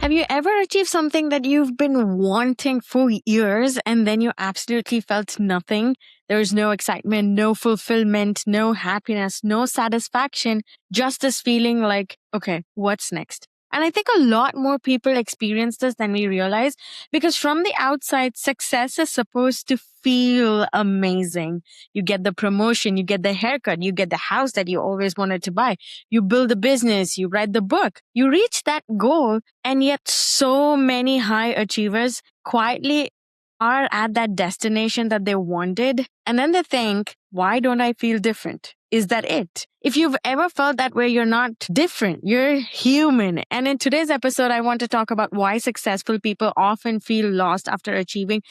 Have you ever achieved something that you've been wanting for years and then you absolutely felt nothing? There was no excitement, no fulfillment, no happiness, no satisfaction, just this feeling like, okay, what's next? And I think a lot more people experience this than we realize because from the outside, success is supposed to feel amazing. You get the promotion, you get the haircut, you get the house that you always wanted to buy. You build a business, you write the book, you reach that goal. And yet, so many high achievers quietly are at that destination that they wanted. And then they think, why don't I feel different? Is that it? If you've ever felt that way, you're not different. You're human. And in today's episode, I want to talk about why successful people often feel lost after achieving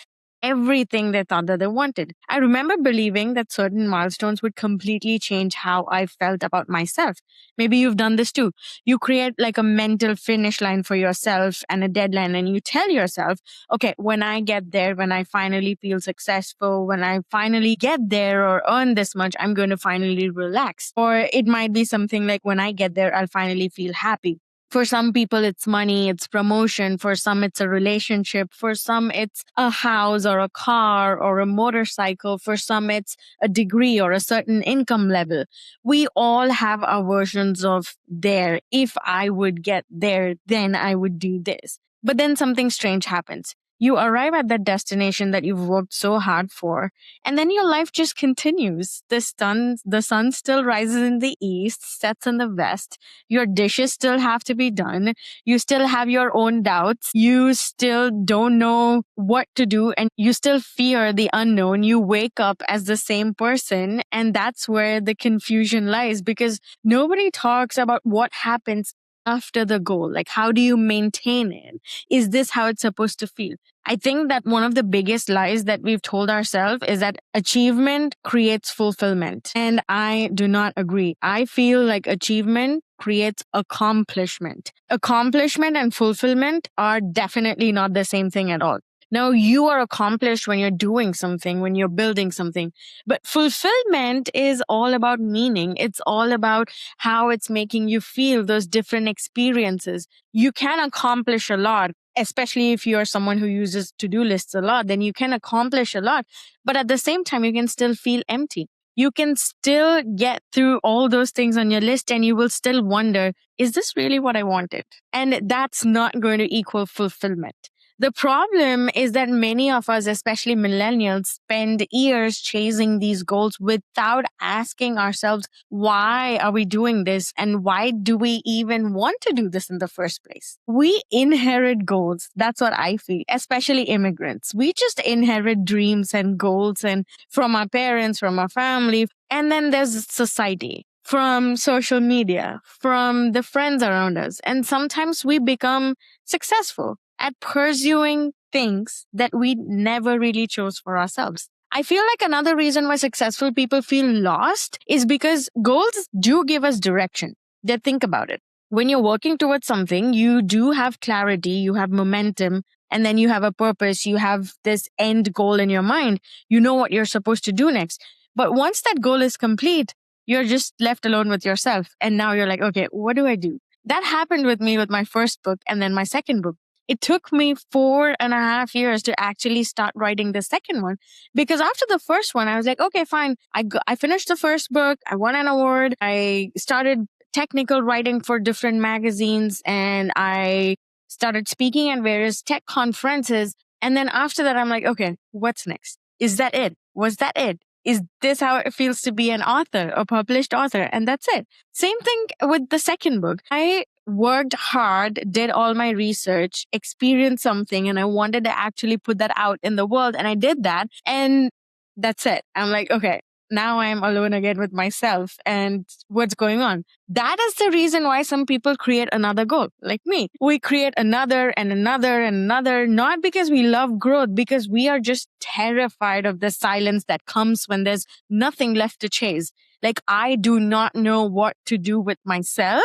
everything they thought that they wanted. I remember believing that certain milestones would completely change how I felt about myself. Maybe you've done this too. You create like a mental finish line for yourself and a deadline, and you tell yourself, okay, when I get there, when I finally feel successful, when I finally get there or earn this much, I'm going to finally relax. Or it might be something like, when I get there, I'll finally feel happy. For some people, it's money, it's promotion. For some, it's a relationship. For some, it's a house or a car or a motorcycle. For some, it's a degree or a certain income level. We all have our versions of there. If I would get there, then I would do this. But then something strange happens. You arrive at that destination that you've worked so hard for, and then your life just continues. The sun still rises in the east, sets in the west. Your dishes still have to be done. You still have your own doubts. You still don't know what to do, and you still fear the unknown. You wake up as the same person, and that's where the confusion lies, because nobody talks about what happens after the goal. Like, how do you maintain it? Is this how it's supposed to feel? I think that one of the biggest lies that we've told ourselves is that achievement creates fulfillment. And I do not agree. I feel like achievement creates accomplishment. Accomplishment and fulfillment are definitely not the same thing at all. Now, you are accomplished when you're doing something, when you're building something. But fulfillment is all about meaning. It's all about how it's making you feel, those different experiences. You can accomplish a lot, especially if you're someone who uses to-do lists a lot, then you can accomplish a lot. But at the same time, you can still feel empty. You can still get through all those things on your list and you will still wonder, is this really what I wanted? And that's not going to equal fulfillment. The problem is that many of us, especially millennials, spend years chasing these goals without asking ourselves, why are we doing this? And why do we even want to do this in the first place? We inherit goals. That's what I feel, especially immigrants. We just inherit dreams and goals and from our parents, from our family. And then there's society, from social media, from the friends around us. And sometimes we become successful at pursuing things that we never really chose for ourselves. I feel like another reason why successful people feel lost is because goals do give us direction. They think about it. When you're working towards something, you do have clarity, you have momentum, and then you have a purpose, you have this end goal in your mind. You know what you're supposed to do next. But once that goal is complete, you're just left alone with yourself. And now you're like, okay, what do I do? That happened with me with my first book and then my second book. It took me 4.5 years to actually start writing the second one, because after the first one, I was like, okay, fine. I finished the first book. I won an award. I started technical writing for different magazines and I started speaking at various tech conferences. And then after that, I'm like, okay, what's next? Is that it? Was that it? Is this how it feels to be an author, a published author? And that's it. Same thing with the second book. I worked hard, did all my research, experienced something, and I wanted to actually put that out in the world. And I did that. And that's it. I'm like, okay, now I'm alone again with myself and what's going on. That is the reason why some people create another goal, like me. We create another and another and another, not because we love growth, because we are just terrified of the silence that comes when there's nothing left to chase. Like, I do not know what to do with myself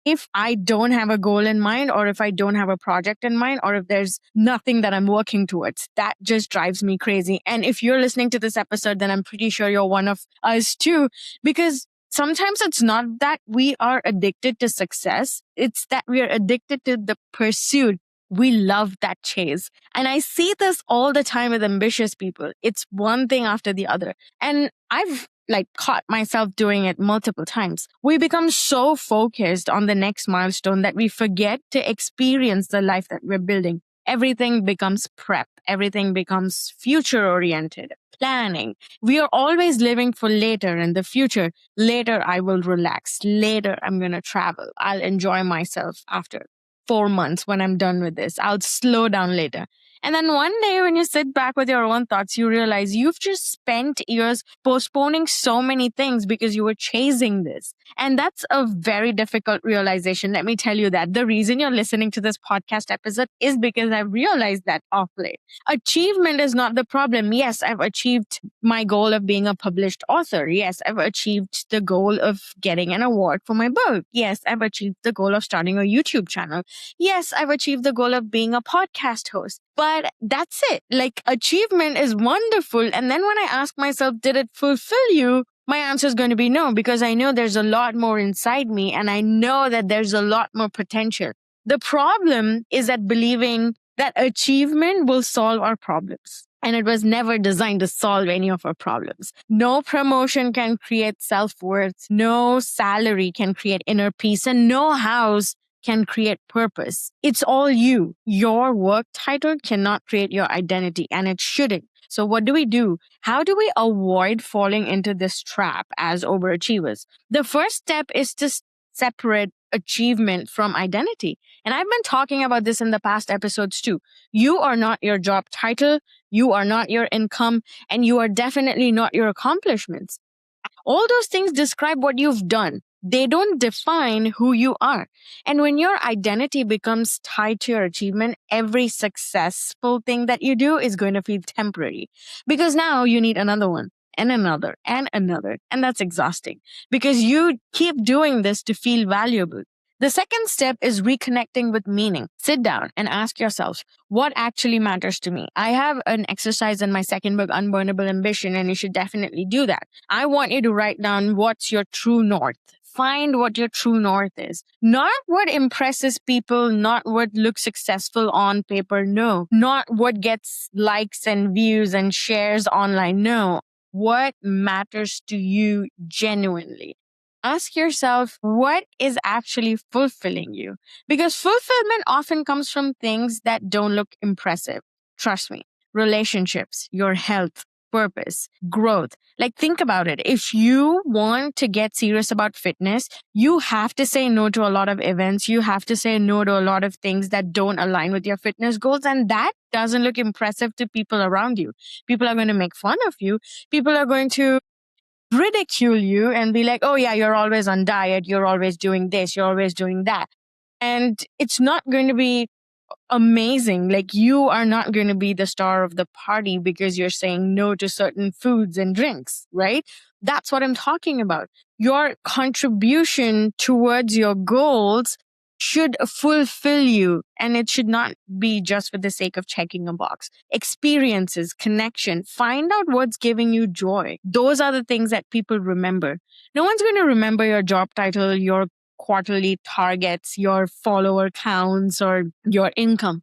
if I don't have a goal in mind, or if I don't have a project in mind, or if there's nothing that I'm working towards. That just drives me crazy. And if you're listening to this episode, then I'm pretty sure you're one of us too, because sometimes it's not that we are addicted to success. It's that we are addicted to the pursuit We love that chase. And I see this all the time with ambitious people. It's one thing after the other. And I've like caught myself doing it multiple times. We become so focused on the next milestone that we forget to experience the life that we're building. Everything becomes prep. Everything becomes future oriented, planning. We are always living for later and the future. Later, I will relax. Later, I'm going to travel. I'll enjoy myself after 4 months when I'm done with this. I'll slow down later. And then one day, when you sit back with your own thoughts, you realize you've just spent years postponing so many things because you were chasing this. And that's a very difficult realization. Let me tell you that. The reason you're listening to this podcast episode is because I've realized that off late. Achievement is not the problem. Yes, I've achieved my goal of being a published author. Yes, I've achieved the goal of getting an award for my book. Yes, I've achieved the goal of starting a YouTube channel. Yes, I've achieved the goal of being a podcast host. But that's it. Like, achievement is wonderful. And then when I ask myself, did it fulfill you? My answer is going to be no, because I know there's a lot more inside me and I know that there's a lot more potential. The problem is that believing that achievement will solve our problems. And it was never designed to solve any of our problems. No promotion can create self-worth. No salary can create inner peace. And no house can create purpose. It's all you. Your work title cannot create your identity, and it shouldn't. So what do? How do we avoid falling into this trap as overachievers? The first step is to separate achievement from identity. And I've been talking about this in the past episodes too. You are not your job title, you are not your income, and you are definitely not your accomplishments. All those things describe what you've done. They don't define who you are. And when your identity becomes tied to your achievement, every successful thing that you do is going to feel temporary, because now you need another one and another and another. And that's exhausting because you keep doing this to feel valuable. The second step is reconnecting with meaning. Sit down and ask yourself, what actually matters to me? I have an exercise in my second book, Unburnable Ambition, and you should definitely do that. I want you to write down what's your true north. Find what your true north is. Not what impresses people, not what looks successful on paper, no. Not what gets likes and views and shares online, no. What matters to you genuinely? Ask yourself, what is actually fulfilling you? Because fulfillment often comes from things that don't look impressive. Trust me, relationships, your health, purpose, growth. Like, think about it. If you want to get serious about fitness, you have to say no to a lot of events. You have to say no to a lot of things that don't align with your fitness goals. And that doesn't look impressive to people around you. People are going to make fun of you. People are going to ridicule you and be like, oh yeah, you're always on diet. You're always doing this. You're always doing that. And it's not going to be amazing. Like, you are not going to be the star of the party because you're saying no to certain foods and drinks, right? That's what I'm talking about. Your contribution towards your goals should fulfill you, and it should not be just for the sake of checking a box. Experiences, connection, find out what's giving you joy. Those are the things that people remember. No one's going to remember your job title, your quarterly targets, your follower counts, or your income.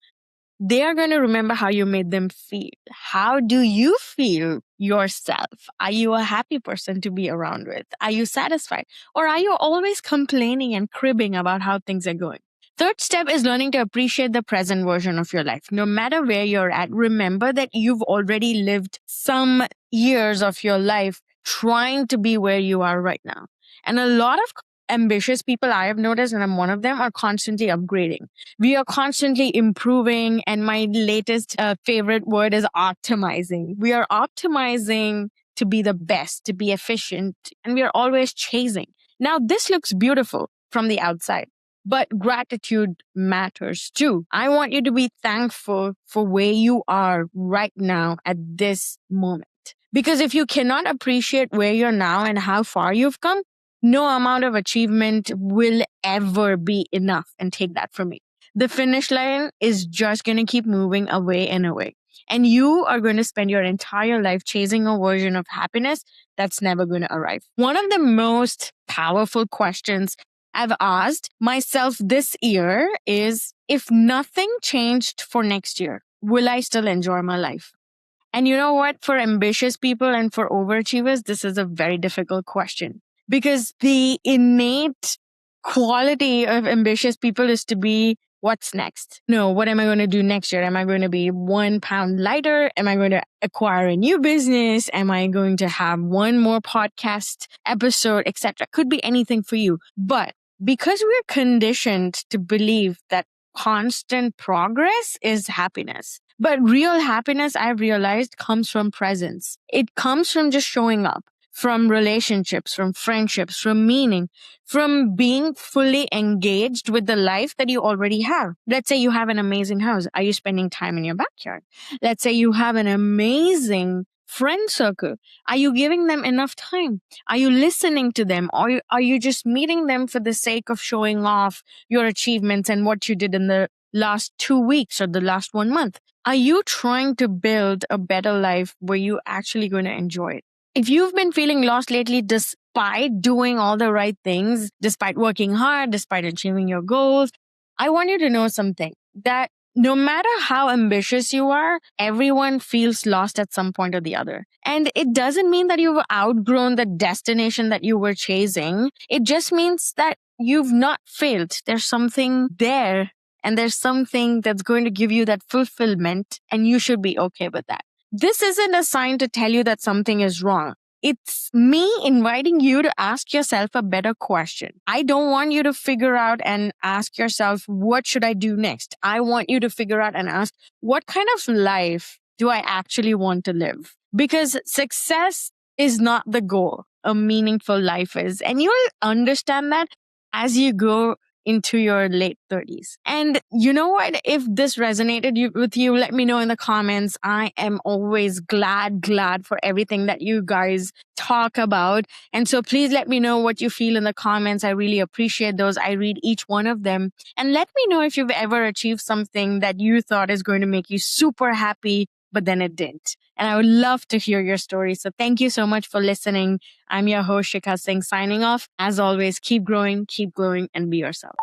They are going to remember how you made them feel. How do you feel yourself? Are you a happy person to be around with? Are you satisfied? Or are you always complaining and cribbing about how things are going? Third step is learning to appreciate the present version of your life. No matter where you're at, remember that you've already lived some years of your life trying to be where you are right now. And a lot of ambitious people I have noticed, and I'm one of them, are constantly upgrading. We are constantly improving. And my latest favorite word is optimizing. We are optimizing to be the best, to be efficient, and we are always chasing. Now, this looks beautiful from the outside, but gratitude matters too. I want you to be thankful for where you are right now at this moment. Because if you cannot appreciate where you're now and how far you've come, no amount of achievement will ever be enough. And take that from me. The finish line is just going to keep moving away and away. And you are going to spend your entire life chasing a version of happiness that's never going to arrive. One of the most powerful questions I've asked myself this year is, if nothing changed for next year, will I still enjoy my life? And you know what? For ambitious people and for overachievers, this is a very difficult question because the innate quality of ambitious people is to be, what's next? No, what am I going to do next year? Am I going to be 1 pound lighter? Am I going to acquire a new business? Am I going to have one more podcast episode, etc.? Could be anything for you. But because we're conditioned to believe that constant progress is happiness. But real happiness, I've realized, comes from presence. It comes from just showing up, from relationships, from friendships, from meaning, from being fully engaged with the life that you already have. Let's say you have an amazing house. Are you spending time in your backyard? Let's say you have an amazing friend circle. Are you giving them enough time? Are you listening to them? Or are you just meeting them for the sake of showing off your achievements and what you did in the last 2 weeks or the last 1 month? Are you trying to build a better life where you're actually going to enjoy it? If you've been feeling lost lately, despite doing all the right things, despite working hard, despite achieving your goals, I want you to know something, that no matter how ambitious you are, everyone feels lost at some point or the other. And it doesn't mean that you've outgrown the destination that you were chasing. It just means that you've not failed. There's something there, and there's something that's going to give you that fulfillment, and you should be okay with that. This isn't a sign to tell you that something is wrong. It's me inviting you to ask yourself a better question. I don't want you to figure out and ask yourself, what should I do next? I want you to figure out and ask, what kind of life do I actually want to live? Because success is not the goal. A meaningful life is. And you'll understand that as you go into your late 30s. And you know what? If this resonated with you, let me know in the comments. I am always glad for everything that you guys talk about. And so please let me know what you feel in the comments. I really appreciate those. I read each one of them. And let me know if you've ever achieved something that you thought is going to make you super happy, but then it didn't. And I would love to hear your story. So thank you so much for listening. I'm your host, Sheekha Singh, signing off. As always, keep growing, keep glowing, and be yourself.